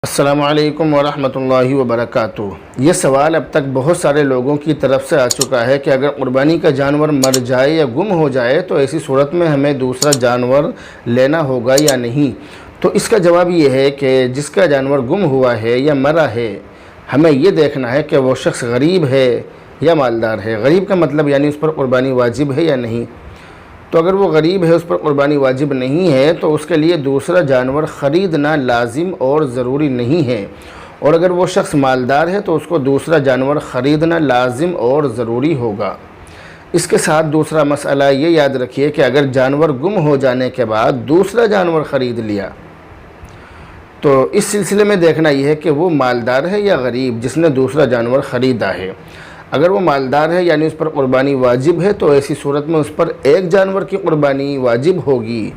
السلام علیکم ورحمۃ اللہ وبرکاتہ۔ یہ سوال اب تک بہت سارے لوگوں کی طرف سے آ چکا ہے کہ اگر قربانی کا جانور مر جائے یا گم ہو جائے تو ایسی صورت میں ہمیں دوسرا جانور لینا ہوگا یا نہیں۔ تو اس کا جواب یہ ہے کہ جس کا جانور گم ہوا ہے یا مرا ہے، ہمیں یہ دیکھنا ہے کہ وہ شخص غریب ہے یا مالدار ہے۔ غریب کا مطلب یعنی اس پر قربانی واجب ہے یا نہیں۔ تو اگر وہ غریب ہے، اس پر قربانی واجب نہیں ہے، تو اس کے لیے دوسرا جانور خریدنا لازم اور ضروری نہیں ہے۔ اور اگر وہ شخص مالدار ہے تو اس کو دوسرا جانور خریدنا لازم اور ضروری ہوگا۔ اس کے ساتھ دوسرا مسئلہ یہ یاد رکھیے کہ اگر جانور گم ہو جانے کے بعد دوسرا جانور خرید لیا تو اس سلسلے میں دیکھنا یہ ہے کہ وہ مالدار ہے یا غریب جس نے دوسرا جانور خریدا ہے۔ اگر وہ مالدار ہے یعنی اس پر قربانی واجب ہے تو ایسی صورت میں اس پر ایک جانور کی قربانی واجب ہوگی۔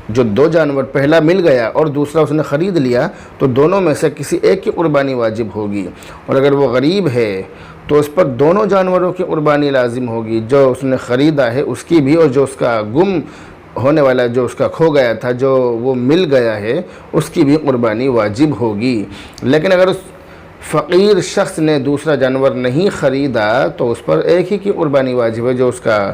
جو دو جانور، پہلا مل گیا اور دوسرا اس نے خرید لیا تو دونوں میں سے کسی ایک کی قربانی واجب ہوگی۔ اور اگر وہ غریب ہے تو اس پر دونوں جانوروں کی قربانی لازم ہوگی، جو اس نے خریدا ہے اس کی بھی اور جو اس کا گم ہونے والا، جو اس کا کھو گیا تھا، جو وہ مل گیا ہے، اس کی بھی قربانی واجب ہوگی۔ لیکن اگر اس فقیر شخص نے دوسرا جانور نہیں خریدا تو اس پر ایک ہی کی قربانی واجب ہے، جو اس کا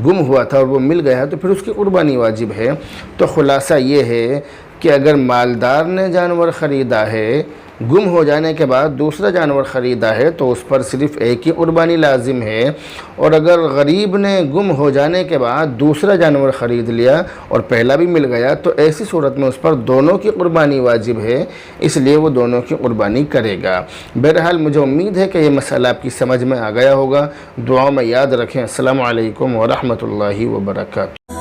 گم ہوا تھا اور وہ مل گیا ہے تو پھر اس کی قربانی واجب ہے۔ تو خلاصہ یہ ہے کہ اگر مالدار نے جانور خریدا ہے، گم ہو جانے کے بعد دوسرا جانور خریدا ہے تو اس پر صرف ایک ہی قربانی لازم ہے۔ اور اگر غریب نے گم ہو جانے کے بعد دوسرا جانور خرید لیا اور پہلا بھی مل گیا تو ایسی صورت میں اس پر دونوں کی قربانی واجب ہے، اس لیے وہ دونوں کی قربانی کرے گا۔ بہرحال مجھے امید ہے کہ یہ مسئلہ آپ کی سمجھ میں آ گیا ہوگا۔ دعاؤں میں یاد رکھیں۔ السلام علیکم ورحمۃ اللہ وبرکاتہ۔